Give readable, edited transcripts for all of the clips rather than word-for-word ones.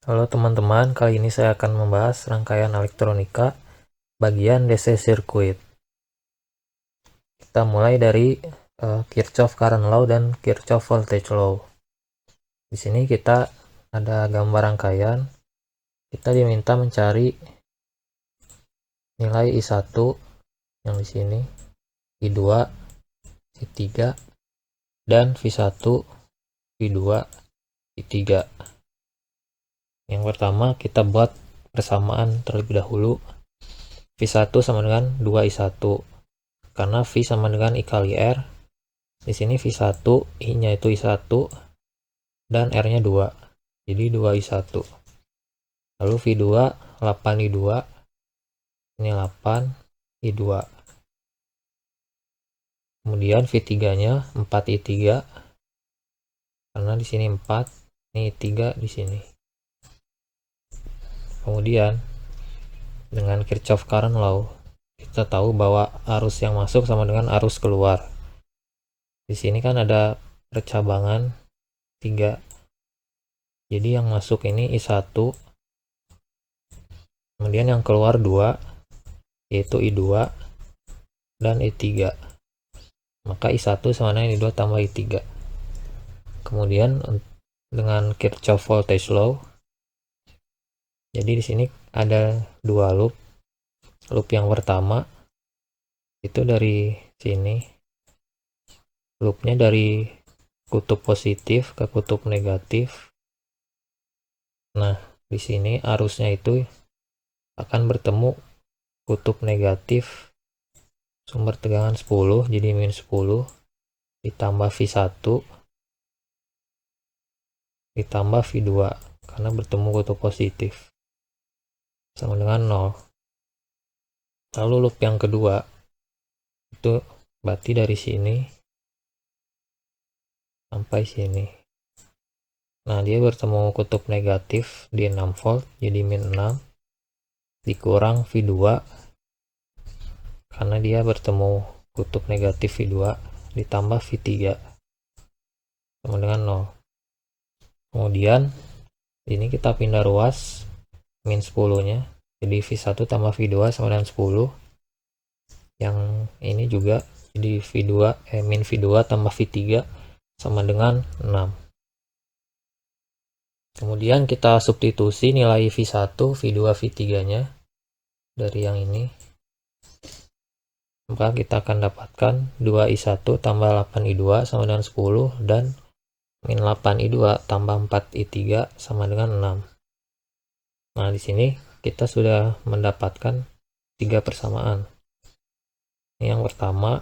Halo teman-teman, kali ini saya akan membahas rangkaian elektronika bagian DC circuit. Kita mulai dari Kirchhoff current law dan Kirchhoff voltage law. Di sini kita ada gambar rangkaian. Kita diminta mencari nilai I1 yang di sini, I2, I3, dan V1, V2, I3. Yang pertama kita buat persamaan terlebih dahulu. V1 sama dengan 2I1. Karena V sama dengan I kali R. Di sini V1, I-nya itu I1 dan R-nya 2. Jadi 2I1. Lalu V2 8I2. Ini 8I2. Kemudian V3-nya 4I3. Karena di sini 4, ini 3 di sini. Kemudian dengan Kirchhoff current law kita tahu bahwa arus yang masuk sama dengan arus keluar. Di sini kan ada percabangan 3. Jadi yang masuk ini I1, kemudian yang keluar 2, yaitu I2 dan I3. Maka I1 sama dengan I2 tambah I3. Kemudian dengan Kirchhoff voltage law, jadi di sini ada dua loop. Loop yang pertama itu dari sini, loopnya dari kutub positif ke kutub negatif. Nah, di sini arusnya itu akan bertemu kutub negatif sumber tegangan 10, jadi min 10 ditambah V1 ditambah V2 karena bertemu kutub positif sama dengan 0. Lalu loop yang kedua itu berarti dari sini sampai sini. Nah, dia bertemu kutub negatif di 6 volt, jadi min 6 dikurang V2 karena dia bertemu kutub negatif V2 ditambah V3 sama dengan 0. Kemudian ini kita pindah ruas min 10 nya, jadi V1 tambah V2 sama dengan 10. Yang ini juga jadi min V2 tambah V3 sama dengan 6. Kemudian kita substitusi nilai V1, V2, V3 nya dari yang ini. Maka kita akan dapatkan 2I1 tambah 8I2 sama dengan 10 dan min 8I2 tambah 4I3 sama dengan 6. Nah, di sini kita sudah mendapatkan 3 persamaan. Ini yang pertama,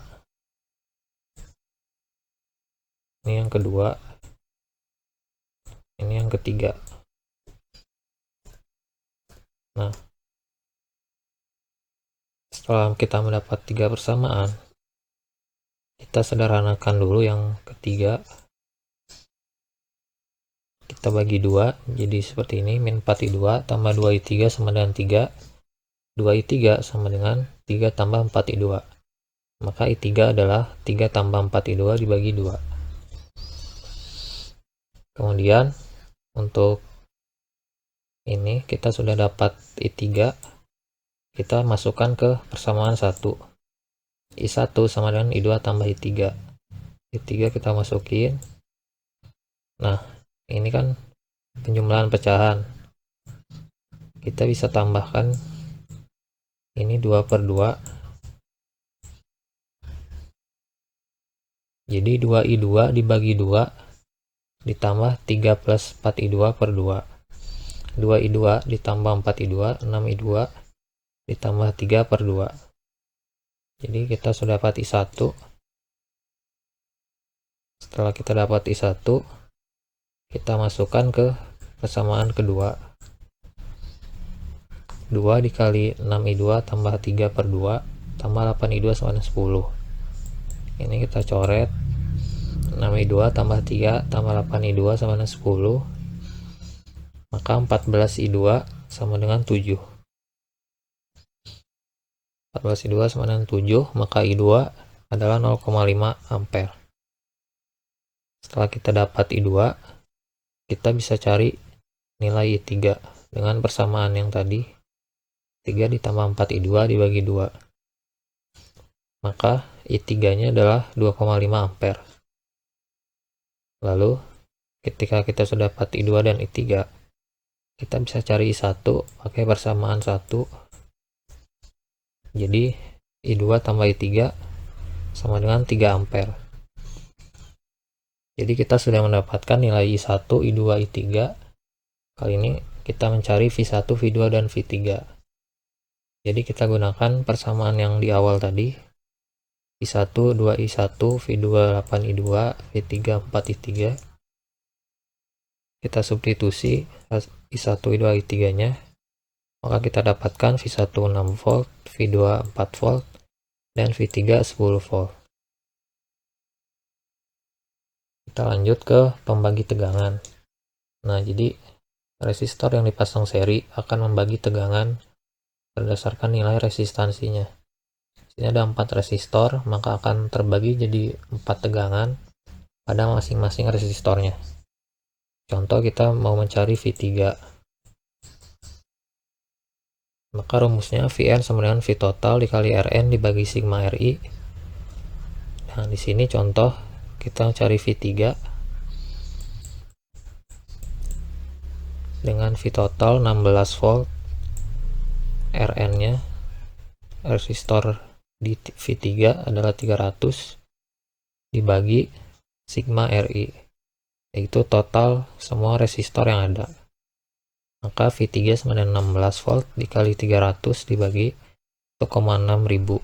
ini yang kedua, ini yang ketiga. Nah, setelah kita mendapat 3 persamaan, kita sederhanakan dulu yang ketiga. Kita bagi 2, jadi seperti ini, min 4I2 tambah 2I3 sama dengan 3. 2I3 sama dengan 3 tambah 4I2. Maka I3 adalah 3 tambah 4I2 dibagi 2. Kemudian untuk ini kita sudah dapat I3. Kita masukkan ke persamaan 1. I1 sama dengan I2 tambah I3. I3 kita masukin. Nah, ini kan penjumlahan pecahan. Kita bisa tambahkan ini 2/2. Jadi 2I2 dibagi 2 ditambah 3 plus 4I2/2. 2I2 ditambah 4I2, 6I2 ditambah 3/2. Jadi kita sudah dapat I1. Setelah kita dapat I1, kita masukkan ke persamaan kedua. 2 dikali 6I2 tambah 3/2 tambah 8I2 sama dengan 10. Ini kita coret. 6I2 tambah 3 tambah 8I2 sama dengan 10. Maka 14I2 sama dengan 7. 14I2 sama dengan 7, maka I2 adalah 0,5 ampere. Setelah kita dapat I2, kita bisa cari nilai I3 dengan persamaan yang tadi 3 ditambah 4 I2 dibagi 2. Maka I3 nya adalah 2,5 ampere. Lalu ketika kita sudah dapat I2 dan I3, kita bisa cari I1 pakai persamaan 1. Jadi I2 tambah I3 sama dengan 3 ampere. Jadi kita sudah mendapatkan nilai I1, I2, I3. Kali ini kita mencari V1, V2, dan V3. Jadi kita gunakan persamaan yang di awal tadi. I1, 2I1, V2, 8I2, V3, 4I3. Kita substitusi I1, I2, I3 nya. Maka kita dapatkan V1 6 volt, V2 4 volt, dan V3 10 volt. Kita lanjut ke pembagi tegangan. Nah, jadi resistor yang dipasang seri akan membagi tegangan berdasarkan nilai resistansinya. Di sini ada 4 resistor, maka akan terbagi jadi 4 tegangan pada masing-masing resistornya. Contoh kita mau mencari V3. Maka rumusnya Vn sama dengan V total dikali Rn dibagi sigma Ri. Nah, di sini contoh kita cari V3 dengan V total 16 volt, Rn-nya resistor di V3 adalah 300 dibagi sigma Ri, yaitu total semua resistor yang ada. Maka V3 sama dengan 16 volt dikali 300 dibagi 1,6 ribu,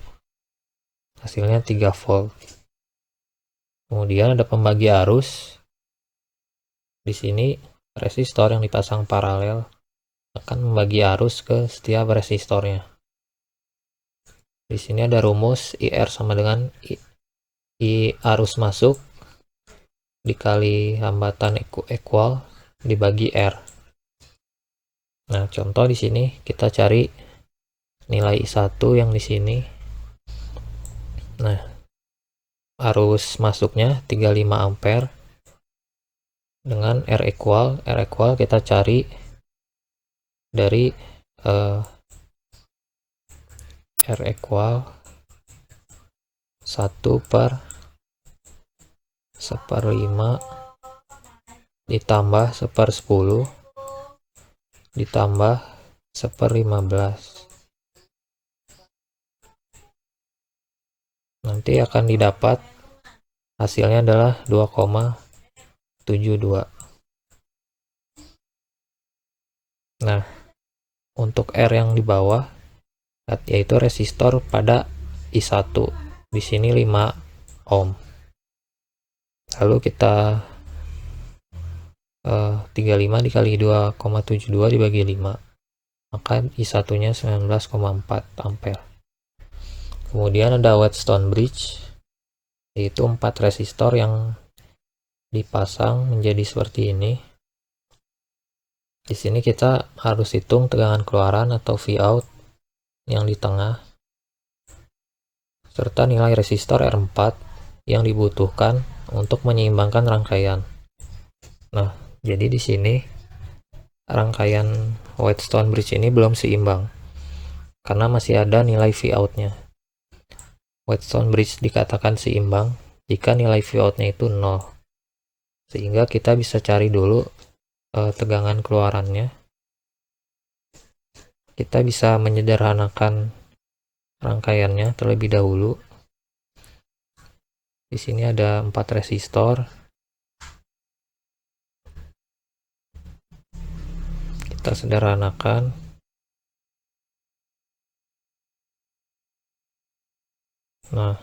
hasilnya 3 volt. Kemudian ada pembagi arus. Di sini resistor yang dipasang paralel akan membagi arus ke setiap resistornya. Di sini ada rumus IR sama dengan I arus masuk dikali hambatan equal dibagi R. Nah, contoh di sini kita cari nilai I1 yang di sini. Nah, arus masuknya 35 ampere dengan R equal kita cari dari R equal 1/1/5 ditambah 1/10 ditambah 1/15. Nanti akan didapat hasilnya adalah 2,72. Nah, untuk R yang di bawah yaitu resistor pada I1. Di sini 5 ohm. Lalu kita 35 dikali 2,72 dibagi 5. Maka I1-nya 19,4 ampere. Kemudian ada Wheatstone bridge, yaitu 4 resistor yang dipasang menjadi seperti ini. Di sini kita harus hitung tegangan keluaran atau Vout yang di tengah, serta nilai resistor R4 yang dibutuhkan untuk menyeimbangkan rangkaian. Nah, jadi di sini rangkaian Wheatstone bridge ini belum seimbang karena masih ada nilai Vout-nya. Wheatstone bridge dikatakan seimbang jika nilai Vout-nya itu 0. Sehingga kita bisa cari dulu tegangan keluarannya. Kita bisa menyederhanakan rangkaiannya terlebih dahulu. Di sini ada 4 resistor. Kita sederhanakan. Nah,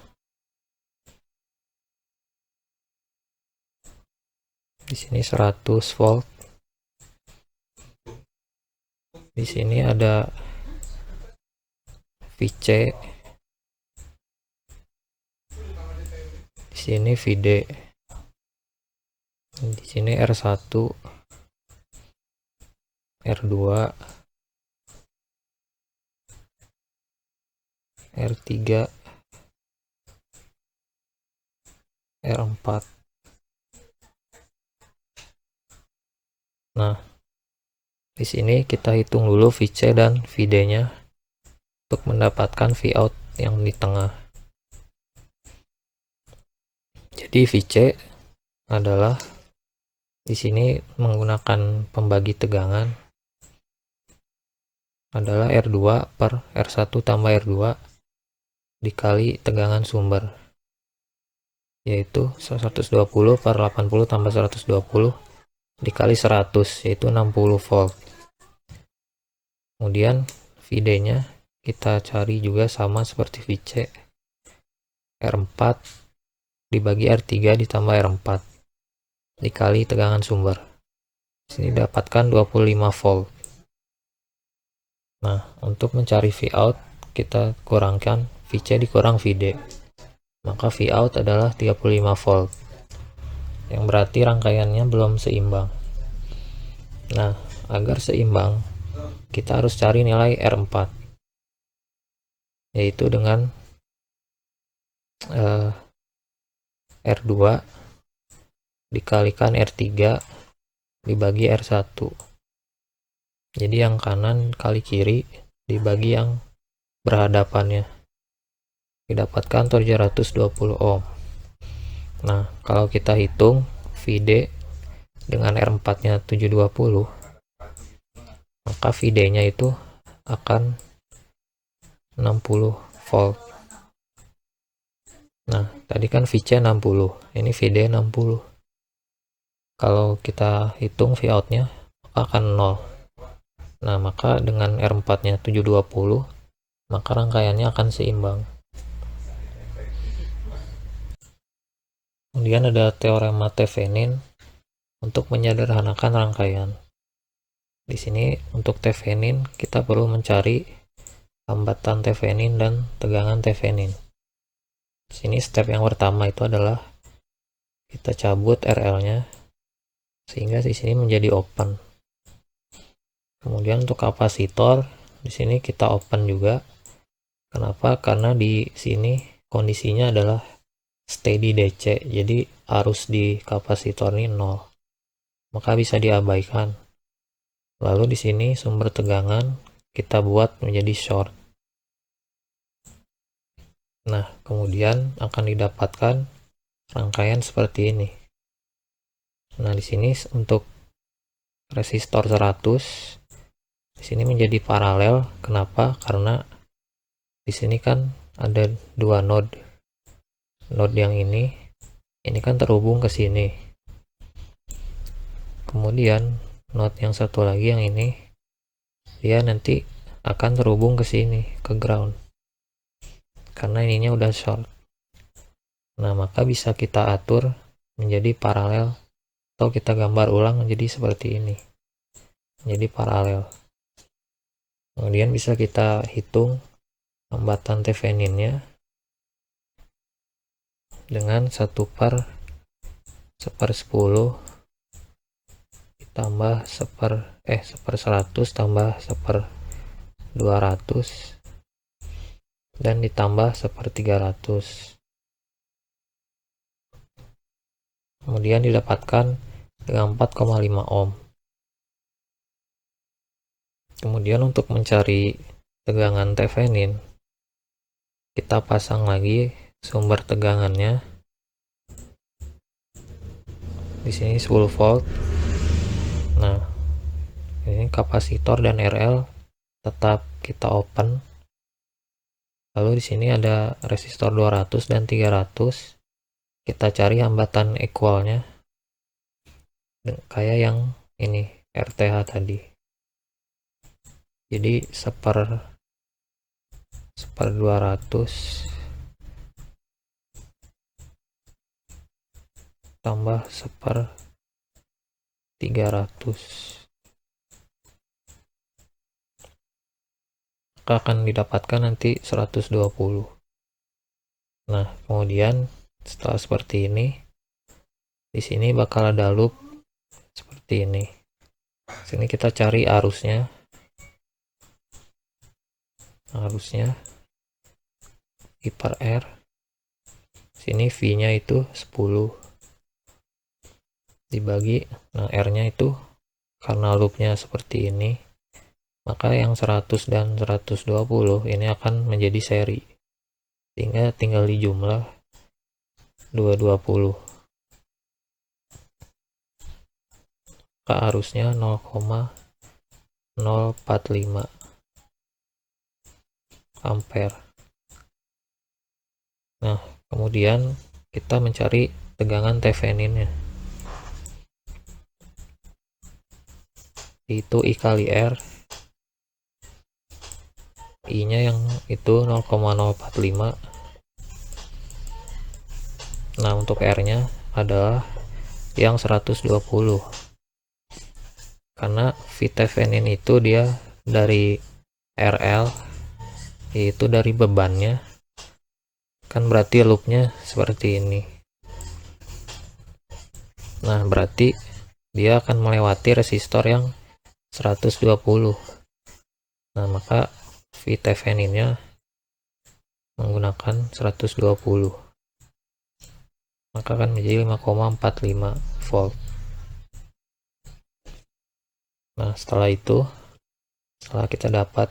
di sini 100 volt. Di sini ada VC. Di sini VD. Di sini R1, R2, R3, R4. Nah, Di sini kita hitung dulu VC dan VD-nya untuk mendapatkan Vout yang di tengah. Jadi VC adalah di sini menggunakan pembagi tegangan adalah R2 per R1 tambah R2 dikali tegangan sumber, yaitu 120 per 80 tambah 120 dikali 100, yaitu 60 volt. Kemudian VD-nya kita cari juga sama seperti VC, R4 dibagi R3 ditambah R4 dikali tegangan sumber. Sini dapatkan 25 volt. Nah, untuk mencari Vout kita kurangkan VC dikurang VD. Maka Vout adalah 35 volt. Yang berarti rangkaiannya belum seimbang. Nah, agar seimbang kita harus cari nilai R4, yaitu dengan R2 dikalikan R3 dibagi R1. Jadi yang kanan kali kiri dibagi yang berhadapannya, didapatkan 720 ohm. Nah, kalau kita hitung VD dengan R4 nya 720, maka VD nya itu akan 60 volt. Nah, tadi kan VC 60, ini VD 60. Kalau kita hitung Vout nya akan 0. Nah, maka dengan R4 nya 720, maka rangkaiannya akan seimbang. Kemudian ada teorema Thevenin untuk menyederhanakan rangkaian. Di sini untuk Thevenin kita perlu mencari hambatan Thevenin dan tegangan Thevenin. Di sini step yang pertama itu adalah kita cabut RL-nya sehingga di sini menjadi open. Kemudian untuk kapasitor di sini kita open juga. Kenapa? Karena di sini kondisinya adalah steady DC, jadi arus di kapasitor ini 0, maka bisa diabaikan. Lalu di sini sumber tegangan kita buat menjadi short. Nah, kemudian akan didapatkan rangkaian seperti ini. Nah, di sini untuk resistor 100 di sini menjadi paralel. Kenapa? Karena di sini kan ada dua node. Node yang ini kan terhubung ke sini. Kemudian node yang satu lagi yang ini dia nanti akan terhubung ke sini, ke ground. Karena ininya udah short. Nah, maka bisa kita atur menjadi paralel atau kita gambar ulang menjadi seperti ini. Jadi paralel. Kemudian bisa kita hitung hambatan Thevenin-nya dengan 1/10 ditambah 1/100 tambah 1/200 dan ditambah 1/300. Kemudian didapatkan dengan 4,5 ohm. Kemudian untuk mencari tegangan Thevenin, kita pasang lagi sumber tegangannya. Di sini 10 volt. Nah, ini kapasitor dan RL tetap kita open. Lalu di sini ada resistor 200 dan 300. Kita cari hambatan equalnya kayak yang ini RTH tadi. Jadi 1/200 tambah 1/300, maka akan didapatkan nanti 120. Nah, kemudian setelah seperti ini, di sini bakal ada loop seperti ini. Sini kita cari arusnya. Arusnya I per R. Sini V-nya itu 10 dibagi, nah R-nya itu karena loopnya seperti ini, maka yang 100 dan 120 ini akan menjadi seri, sehingga tinggal dijumlah 220. Maka arusnya 0,045 ampere. Nah, kemudian kita mencari tegangan Theveninnya, yaitu I kali R. I nya yang itu 0,045. Nah, untuk R nya adalah yang 120, karena V Thevenin itu dia dari RL, yaitu dari bebannya, kan berarti loopnya seperti ini. Nah, berarti dia akan melewati resistor yang 120. Nah, maka V Theveninnya menggunakan 120, maka akan menjadi 5,45 volt. Nah, setelah kita dapat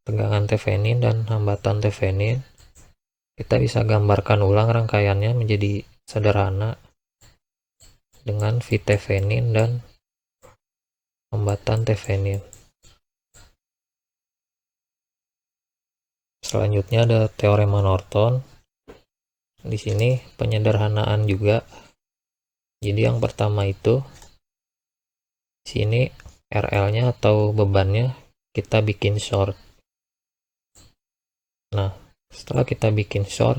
tegangan Thevenin dan hambatan Thevenin, kita bisa gambarkan ulang rangkaiannya menjadi sederhana dengan V Thevenin dan hambatan Thevenin. Selanjutnya ada teorema Norton. Di sini penyederhanaan juga. Jadi yang pertama itu, di sini RL-nya atau bebannya kita bikin short. Nah, setelah kita bikin short,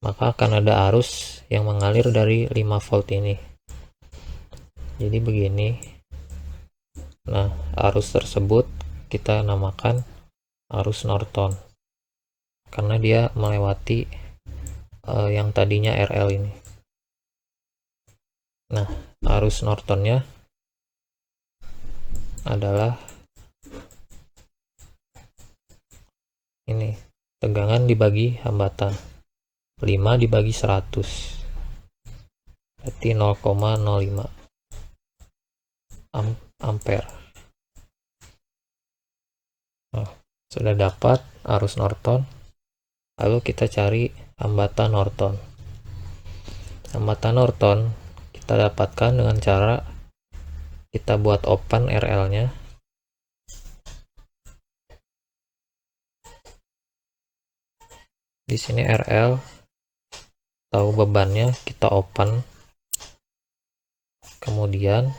maka akan ada arus yang mengalir dari 5 volt ini. Jadi begini. Nah, arus tersebut kita namakan arus Norton, karena dia melewati yang tadinya RL ini. Nah, arus Nortonnya adalah ini, tegangan dibagi hambatan, 5 dibagi 100, berarti 0,05 ampere. Nah, sudah dapat arus Norton, lalu kita cari hambatan Norton. Hambatan Norton kita dapatkan dengan cara kita buat open RL-nya. Di sini RL atau bebannya kita open. Kemudian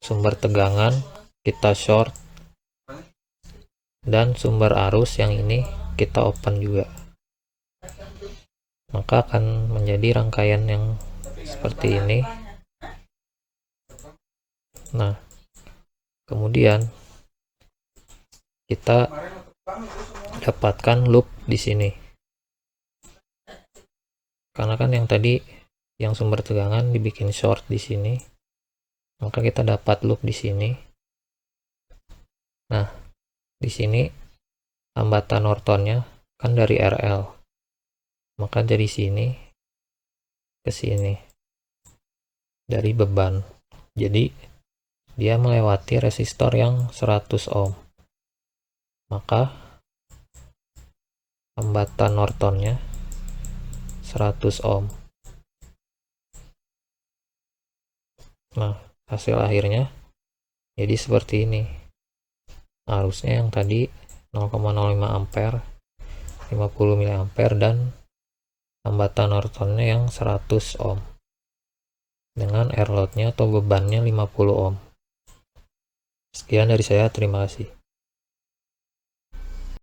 sumber tegangan kita short, dan sumber arus yang ini kita open juga. Maka akan menjadi rangkaian yang seperti ini. Nah, kemudian kita dapatkan loop di sini, karena kan yang tadi yang sumber tegangan dibikin short di sini, maka kita dapat loop di sini. Nah, di sini hambatan Nortonnya kan dari RL, maka dari sini ke sini dari beban, jadi dia melewati resistor yang 100 ohm, maka hambatan Nortonnya 100 ohm. Nah, hasil akhirnya jadi seperti ini. Arusnya yang tadi 0,05 ampere, 50 mA, dan hambatan Nortonnya yang 100 ohm dengan R load-nya atau bebannya 50 ohm. Sekian dari saya, terima kasih.